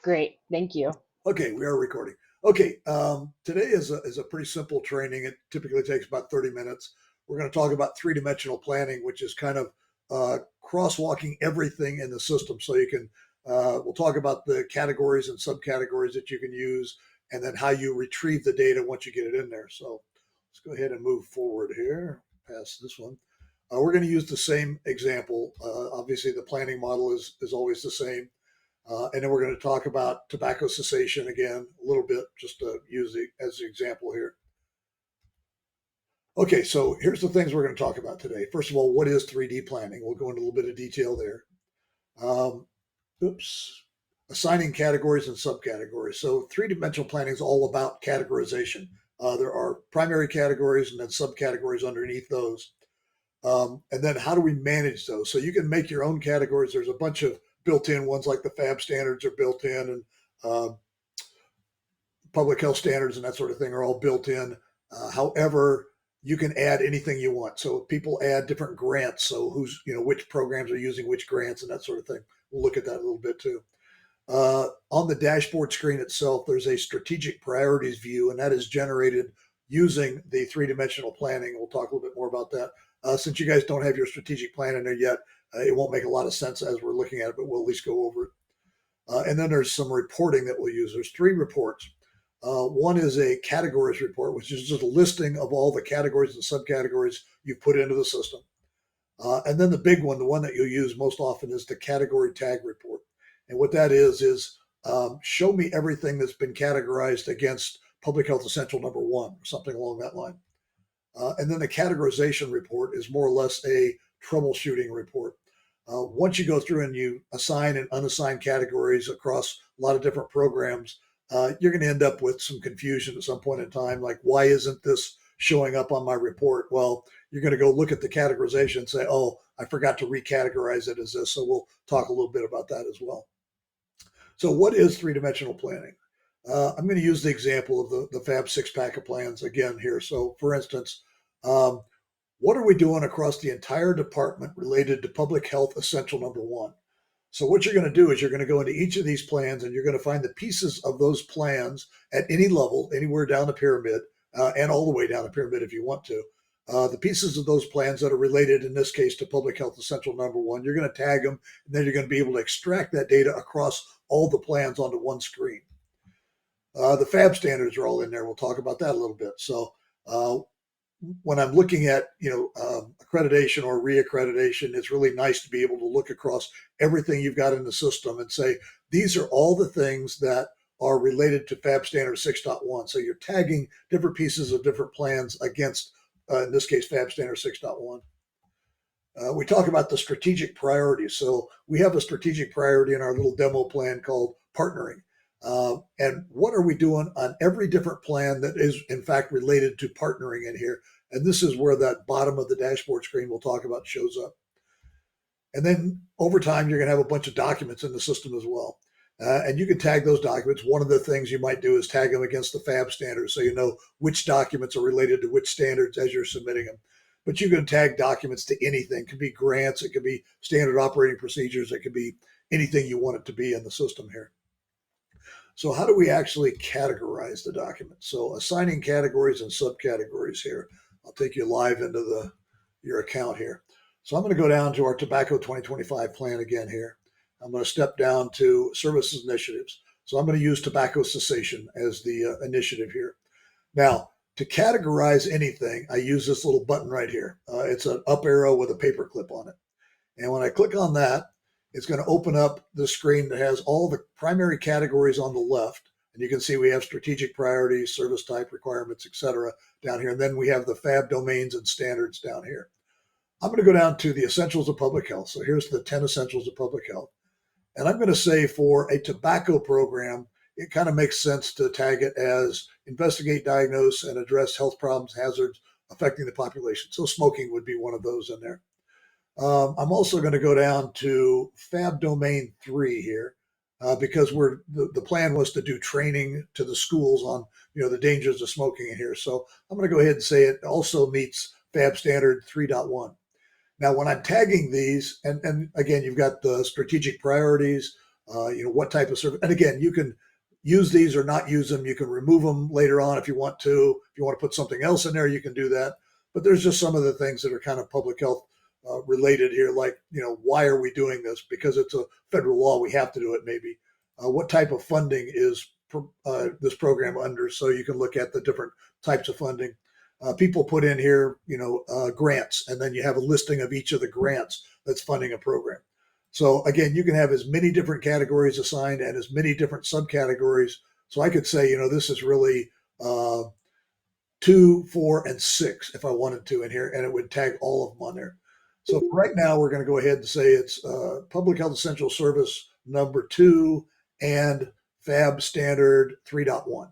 Great. Thank you. Okay, we are recording. Okay, today is a pretty simple training. It typically takes about 30 minutes. We're going to talk about three-dimensional planning, which is kind of crosswalking everything in the system. So you can, we'll talk about the categories and subcategories that you can use, and then how you retrieve the data once you get it in there. So let's go ahead and move forward here, past this one. We're going to use the same example. Obviously, the planning model is always the same. And then we're going to talk about tobacco cessation again a little bit, just to use it as the example here. Okay, so here's the things we're going to talk about today. First of all, what is 3D planning? We'll go into a little bit of detail there. Um, oops. Assigning categories and subcategories. So three-dimensional planning is all about categorization. There are primary categories and then subcategories underneath those. And then how do we manage those? So you can make your own categories. There's a bunch of built-in ones like the FAB standards are built in, and public health standards and that sort of thing are all built in. However, you can add anything you want. So people add different grants. So which programs are using which grants and that sort of thing. We'll look at that a little bit too. On the dashboard screen itself, there's a strategic priorities view, and that is generated using the three-dimensional planning. We'll talk a little bit more about that. Since you guys don't have your strategic plan in there yet, it won't make a lot of sense as we're looking at it, but we'll at least go over it. And then there's some reporting that we'll use. There's three reports. One is a categories report, which is just a listing of all the categories and subcategories you've put into the system. And then the big one, the one that you'll use most often, is the category tag report. And what that is show me everything that's been categorized against public health essential number one, or something along that line. And then the categorization report is more or less a troubleshooting report. Once you go through and you assign and unassigned categories across a lot of different programs, you're going to end up with some confusion at some point in time. Like, why isn't this showing up on my report? Well, you're going to go look at the categorization and say, oh, I forgot to recategorize it as this. So we'll talk a little bit about that as well. So what is three-dimensional planning? I'm going to use the example of the FAB six-pack of plans again here. So for instance, what are we doing across the entire department related to public health essential number one? So what you're going to do is you're going to go into each of these plans and you're going to find the pieces of those plans at any level, anywhere down the pyramid, and all the way down the pyramid if you want to. The pieces of those plans that are related, in this case, to public health essential number one, you're going to tag them, and then you're going to be able to extract that data across all the plans onto one screen. The FAB standards are all in there. We'll talk about that a little bit. So when I'm looking at accreditation or reaccreditation, it's really nice to be able to look across everything you've got in the system and say these are all the things that are related to FAB standard 6.1. So you're tagging different pieces of different plans against, in this case, FAB standard 6.1. We talk about the strategic priorities. So we have a strategic priority in our little demo plan called partnering. And what are we doing on every different plan that is, in fact, related to partnering in here? And this is where that bottom of the dashboard screen we'll talk about shows up. And then over time, you're going to have a bunch of documents in the system as well. And you can tag those documents. One of the things you might do is tag them against the FAB standards so you know which documents are related to which standards as you're submitting them. But you can tag documents to anything. It could be grants, it could be standard operating procedures, it could be anything you want it to be in the system here. So how do we actually categorize the document? So assigning categories and subcategories here. I'll take you live into your account here. So I'm going to go down to our Tobacco 2025 plan again here. I'm going to step down to services initiatives. So I'm going to use tobacco cessation as the initiative here. Now, to categorize anything, I use this little button right here. It's an up arrow with a paper clip on it. And when I click on that, it's going to open up the screen that has all the primary categories on the left. And you can see we have strategic priorities, service type requirements, et cetera, down here. And then we have the FAB domains and standards down here. I'm going to go down to the essentials of public health. So here's the 10 essentials of public health. And I'm going to say for a tobacco program, it kind of makes sense to tag it as investigate, diagnose, and address health problems, hazards affecting the population. So smoking would be one of those in there. I'm also going to go down to FAB domain 3 here because the plan was to do training to the schools on the dangers of smoking in here. So I'm going to go ahead and say it also meets FAB standard 3.1. Now, when I'm tagging these, and again, you've got the strategic priorities, what type of service. And again, you can use these or not use them. You can remove them later on if you want to. If you want to put something else in there, you can do that. But there's just some of the things that are kind of public health related here, like, why are we doing this? Because it's a federal law, we have to do it maybe. What type of funding is this program under? So you can look at the different types of funding. People put in here, grants, and then you have a listing of each of the grants that's funding a program. So again, you can have as many different categories assigned and as many different subcategories. So I could say, this is really 2, 4, and 6 if I wanted to in here, and it would tag all of them on there. So right now we're going to go ahead and say it's Public Health Essential Service number 2 and FAB Standard 3.1.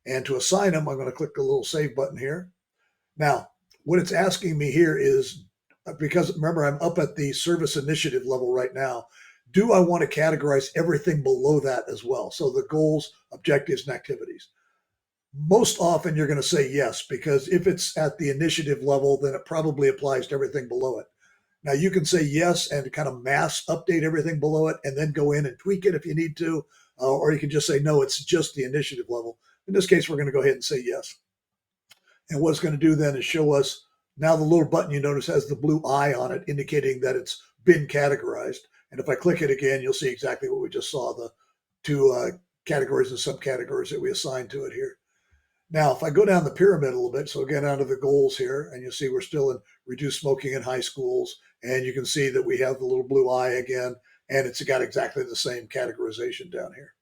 And to assign them, I'm going to click the little save button here. Now, what it's asking me here is, because remember, I'm up at the service initiative level right now, do I want to categorize everything below that as well? So the goals, objectives, and activities. Most often you're going to say yes, because if it's at the initiative level, then it probably applies to everything below it. Now you can say yes and kind of mass update everything below it and then go in and tweak it if you need to, or you can just say, no, it's just the initiative level. In this case, we're going to go ahead and say yes. And what it's going to do then is show us, now the little button you notice has the blue eye on it, indicating that it's been categorized. And if I click it again, you'll see exactly what we just saw, the 2 categories and subcategories that we assigned to it here. Now, if I go down the pyramid a little bit, so again, out of the goals here, and you'll see we're still in reduce smoking in high schools, and you can see that we have the little blue eye again, and it's got exactly the same categorization down here.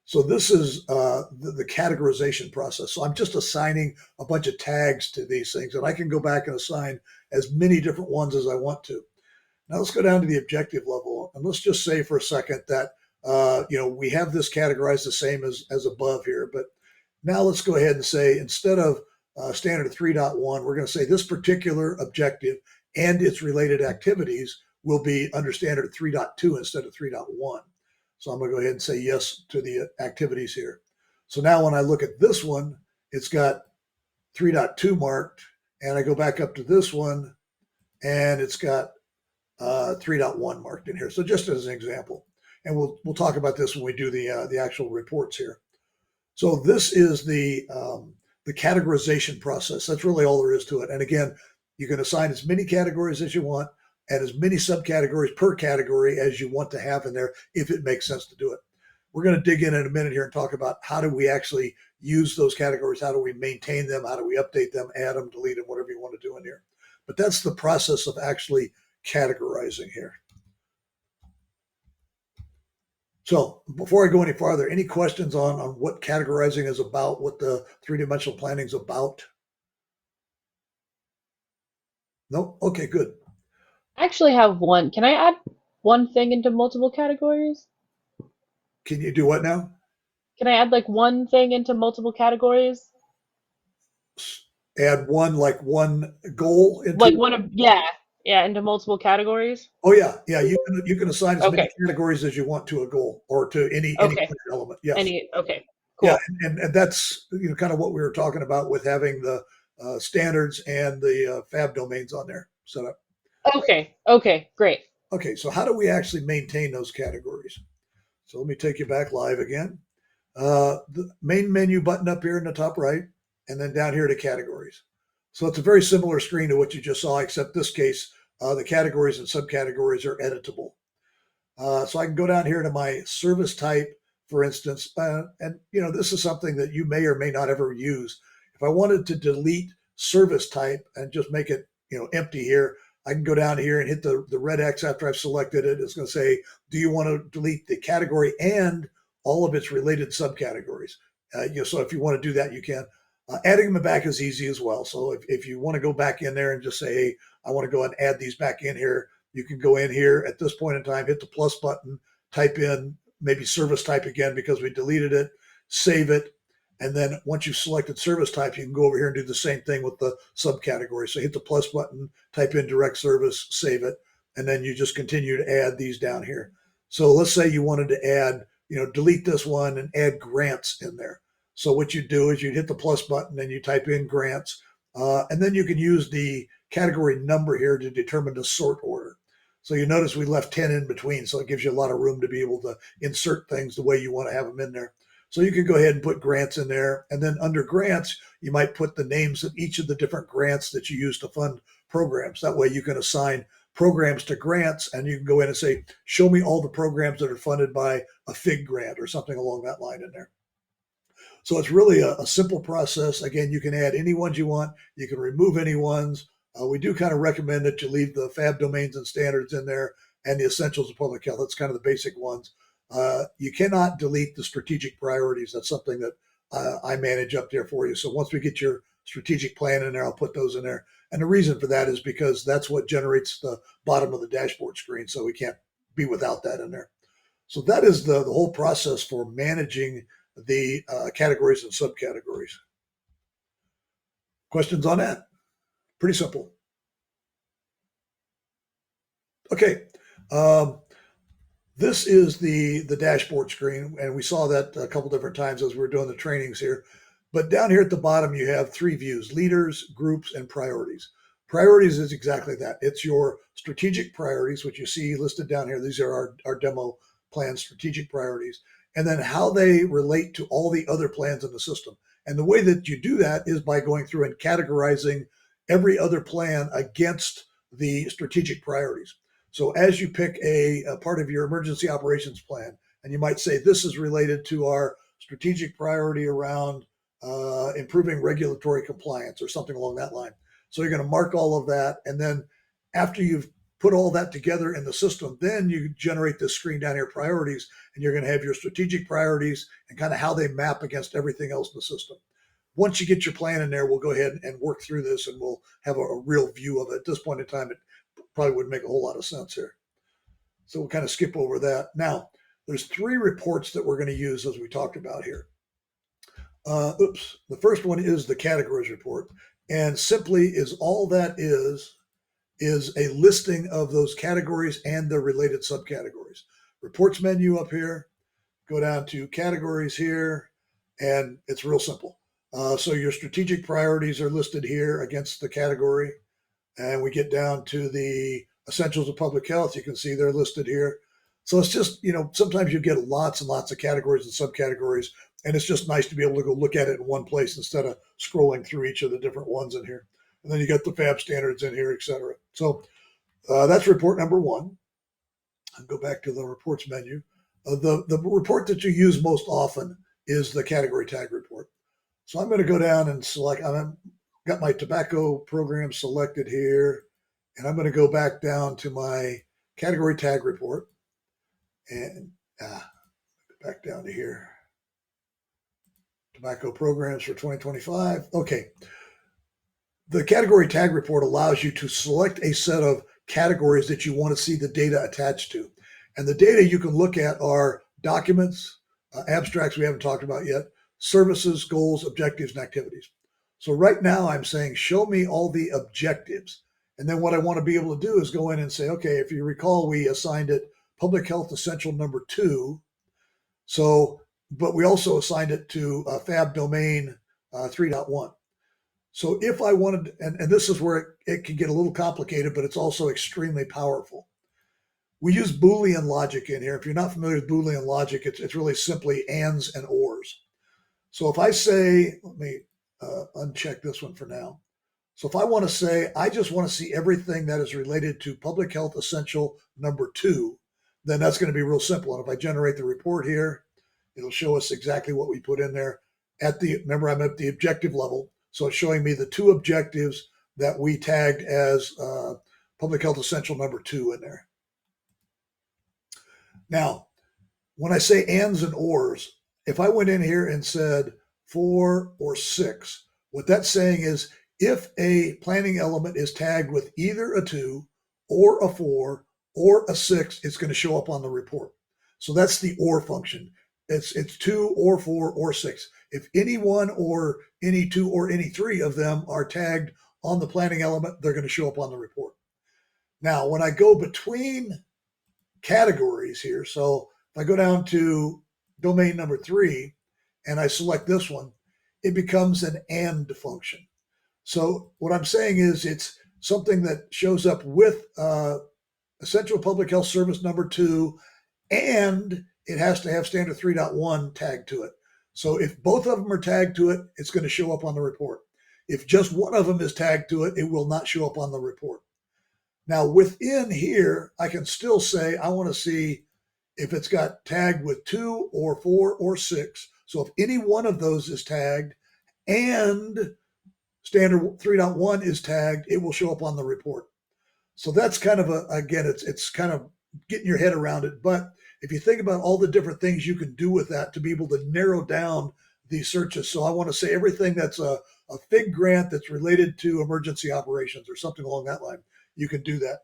So this is the categorization process. So I'm just assigning a bunch of tags to these things, and I can go back and assign as many different ones as I want to. Now let's go down to the objective level, and let's just say for a second that we have this categorized the same as above here. But now let's go ahead and say, instead of standard 3.1, we're going to say this particular objective and its related activities will be under standard 3.2 instead of 3.1. So I'm going to go ahead and say yes to the activities here. So now when I look at this one, it's got 3.2 marked, and I go back up to this one, and it's got 3.1 marked in here. So just as an example, and we'll talk about this when we do the actual reports here. So this is the categorization process. That's really all there is to it. And again, you can assign as many categories as you want and as many subcategories per category as you want to have in there, if it makes sense to do it. We're going to dig in a minute here and talk about how do we actually use those categories, how do we maintain them, how do we update them, add them, delete them, whatever you want to do in here. But that's the process of actually categorizing here. So before I go any farther, any questions on what categorizing is about, what the three-dimensional planning is about? No? Okay, good. I actually have one. Can I add one thing into multiple categories? Can you do what now? Can I add like one thing into multiple categories? Add one goal into Like it? one of, yeah, into multiple categories? Oh yeah, yeah. You can assign as many Okay, categories as you want to a goal or to any okay. element. Yes. Okay, Yeah, cool. and that's kind of what we were talking about with having the standards and the fab domains on there set up. Okay, great. Okay, so how do we actually maintain those categories? So let me take you back live again. The main menu button up here in the top right, and then down here to categories. So it's a very similar screen to what you just saw, except this case, the categories and subcategories are editable. So I can go down here to my service type, for instance, and this is something that you may or may not ever use. If I wanted to delete service type and just make it empty here, I can go down here and hit the red X after I've selected it. It's going to say, do you want to delete the category and all of its related subcategories? So if you want to do that, you can. Adding them back is easy as well. So if you want to go back in there and just say, hey, I want to go and add these back in here, you can go in here at this point in time, hit the plus button, type in maybe service type again because we deleted it, save it. And then once you've selected service type, you can go over here and do the same thing with the subcategory. So hit the plus button, type in direct service, save it, and then you just continue to add these down here. So let's say you wanted to add, delete this one and add grants in there. So what you do is you'd hit the plus button and you type in grants, and then you can use the category number here to determine the sort order. So you notice we left 10 in between, so it gives you a lot of room to be able to insert things the way you want to have them in there. So you can go ahead and put grants in there. And then under grants, you might put the names of each of the different grants that you use to fund programs. That way you can assign programs to grants, and you can go in and say, show me all the programs that are funded by a FIG grant or something along that line in there. So it's really a simple process. Again, you can add any ones you want. You can remove any ones. We do kind of recommend that you leave the fab domains and standards in there and the essentials of public health. That's kind of the basic ones. You cannot delete the strategic priorities. That's something that I manage up there for you. So once we get your strategic plan in there, I'll put those in there. And the reason for that is because that's what generates the bottom of the dashboard screen. So we can't be without that in there. So that is the whole process for managing the categories and subcategories. Questions on that? Pretty simple. Okay. This is the dashboard screen, and we saw that a couple different times as we were doing the trainings here. But down here at the bottom, you have three views: leaders, groups, and priorities. Priorities is exactly that. It's your strategic priorities, which you see listed down here. These are our demo plan strategic priorities, and then how they relate to all the other plans in the system. And the way that you do that is by going through and categorizing every other plan against the strategic priorities. So as you pick a part of your emergency operations plan, and you might say, this is related to our strategic priority around improving regulatory compliance or something along that line. So you're going to mark all of that. And then after you've put all that together in the system, then you generate this screen down here, priorities, and you're going to have your strategic priorities and kind of how they map against everything else in the system. Once you get your plan in there, we'll go ahead and work through this, and we'll have a real view of it. At this point in time, it probably wouldn't make a whole lot of sense here. So we'll kind of skip over that. Now, there's three reports that we're going to use as we talked about here. The first one is the categories report. And simply is all that is a listing of those categories and their related subcategories. Reports menu up here, go down to categories here, and it's real simple. So your strategic priorities are listed here against the category. And we get down to the essentials of public health. You can see they're listed here. So it's just, sometimes you get lots and lots of categories and subcategories, and it's just nice to be able to go look at it in one place instead of scrolling through each of the different ones in here. And then you got the fab standards in here, et cetera. So that's report number one. I'll go back to the reports menu. The report that you use most often is the category tag report. So I'm going to go down and select, I've got my tobacco program selected here, and I'm going to go back down to my category tag report and back down to here. Tobacco programs for 2025. Okay. The category tag report allows you to select a set of categories that you want to see the data attached to. And the data you can look at are documents, abstracts we haven't talked about yet, services, goals, objectives, and activities. So right now I'm saying, show me all the objectives. And then what I want to be able to do is go in and say, okay, if you recall, we assigned it public health essential number 2. So, but we also assigned it to fab domain 3.1. So if I wanted, and this is where it can get a little complicated, but it's also extremely powerful. We use Boolean logic in here. If you're not familiar with Boolean logic, it's really simply ands and ors. So if I say, let me uncheck this one for now. So if I want to say, I just want to see everything that is related to public health essential number 2, then that's going to be real simple. And if I generate the report here, it'll show us exactly what we put in there. Remember, I'm at the objective level. So it's showing me the 2 objectives that we tagged as public health essential number 2 in there. Now, when I say ands and ors, if I went in here and said 4 or 6, what that's saying is if a planning element is tagged with either a 2 or a 4 or a 6, it's going to show up on the report. So that's the or function. It's 2 or 4 or 6. If any 1 or any 2 or any 3 of them are tagged on the planning element, they're going to show up on the report. Now, when I go between categories here, so if I go down to domain number 3 and I select this one, it becomes an and function. So what I'm saying is it's something that shows up with essential public health service number 2, and it has to have standard 3.1 tagged to it. So if both of them are tagged to it, it's going to show up on the report. If just one of them is tagged to it, it will not show up on the report. Now within here, I can still say I want to see if it's got tagged with 2 or 4 or 6. So if any one of those is tagged and standard 3.1 is tagged, it will show up on the report. So that's kind of again, it's kind of getting your head around it. But if you think about all the different things you can do with that to be able to narrow down these searches. So I want to say everything that's a FIG grant that's related to emergency operations or something along that line, you can do that.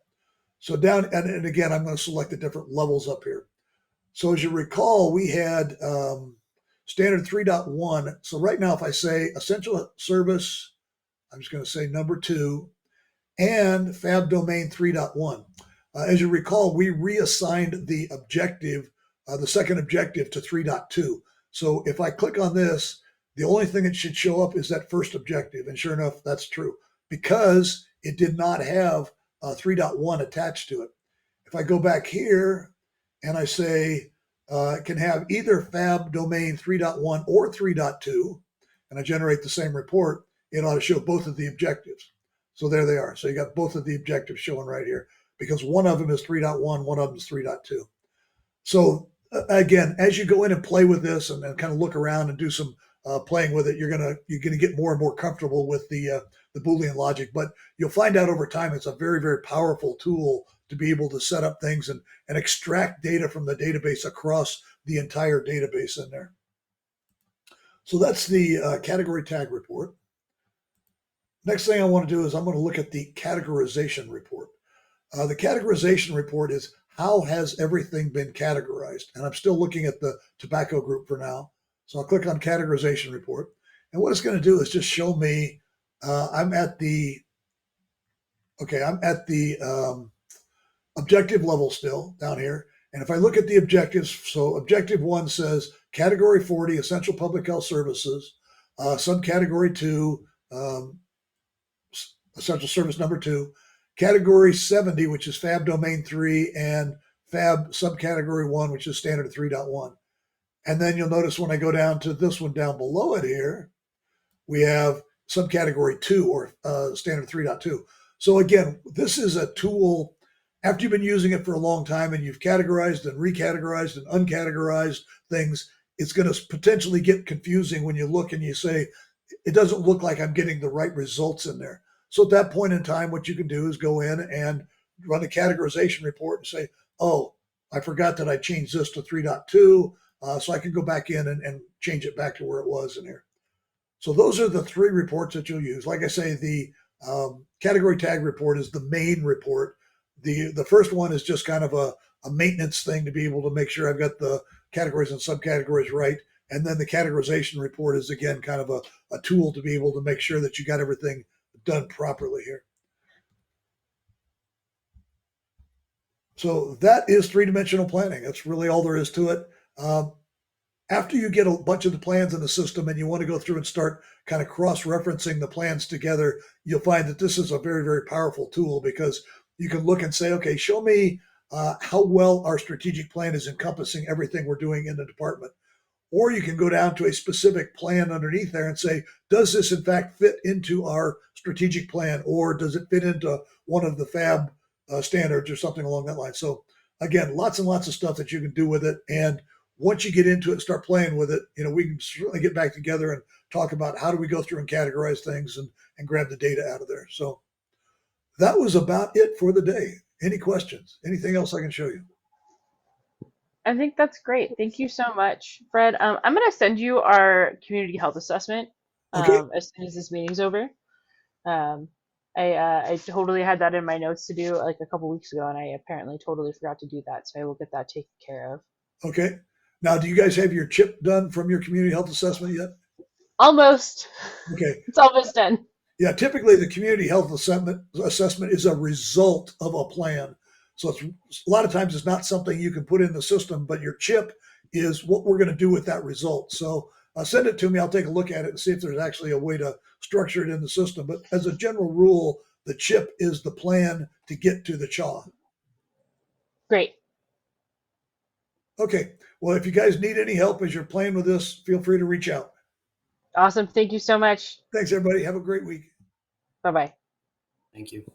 So down, and again, I'm going to select the different levels up here. So as you recall, we had standard 3.1. So right now, if I say essential service, I'm just going to say number 2 and fab domain 3.1. As you recall, we reassigned the objective, the second objective to 3.2. So if I click on this, the only thing that should show up is that first objective. And sure enough, that's true because it did not have 3.1 attached to it. If I go back here and I say it can have either fab domain 3.1 or 3.2, and I generate the same report, it ought to show both of the objectives. So there they are. So you got both of the objectives showing right here because one of them is 3.1, one of them is 3.2. So again, as you go in and play with this and kind of look around and do some playing with it, you're gonna get more and more comfortable with the Boolean logic. But you'll find out over time it's a very, very powerful tool to be able to set up things and extract data from the database across the entire database in there. So that's the category tag report. Next thing I want to do is I'm going to look at the categorization report. The categorization report is how has everything been categorized? And I'm still looking at the tobacco group for now. So I'll click on categorization report. And what it's going to do is just show me I'm at the objective level still down here. And if I look at the objectives, so objective 1 says category 40, essential public health services, subcategory 2, essential service number 2, category 70, which is fab domain 3, and fab subcategory 1, which is standard 3.1. And then you'll notice when I go down to this one down below it here, we have subcategory 2 or standard 3.2. So again, this is a tool after you've been using it for a long time and you've categorized and recategorized and uncategorized things, it's going to potentially get confusing when you look and you say, it doesn't look like I'm getting the right results in there. So at that point in time, what you can do is go in and run a categorization report and say, oh, I forgot that I changed this to 3.2. So I can go back in and change it back to where it was in here. So those are the 3 reports that you'll use. Like I say, the category tag report is the main report. The first one is just kind of a maintenance thing to be able to make sure I've got the categories and subcategories right. And then the categorization report is, again, kind of a tool to be able to make sure that you got everything done properly here. So that is 3-dimensional planning. That's really all there is to it. After you get a bunch of the plans in the system and you want to go through and start kind of cross-referencing the plans together, you'll find that this is a very, very powerful tool because you can look and say, okay, show me how well our strategic plan is encompassing everything we're doing in the department. Or you can go down to a specific plan underneath there and say, does this in fact fit into our strategic plan? Or does it fit into one of the FAB standards or something along that line? So again, lots and lots of stuff that you can do with it. And once you get into it and start playing with it, we can certainly get back together and talk about how do we go through and categorize things and grab the data out of there. So that was about it for the day. Any questions? Anything else I can show you? I think that's great. Thank you so much, Fred. I'm going to send you our community health assessment Okay. as soon as this meeting's over. Um, I totally had that in my notes to do like a couple weeks ago, and I apparently totally forgot to do that. So I will get that taken care of. Okay. Now, do you guys have your chip done from your community health assessment yet? Almost. Okay. It's almost done. Yeah, typically the community health assessment is a result of a plan. So it's a lot of times it's not something you can put in the system, but your chip is what we're going to do with that result. So send it to me. I'll take a look at it and see if there's actually a way to structure it in the system. But as a general rule, the chip is the plan to get to the CHA. Great. Okay. Well, if you guys need any help as you're playing with this, feel free to reach out. Awesome. Thank you so much. Thanks, everybody. Have a great week. Bye bye. Thank you.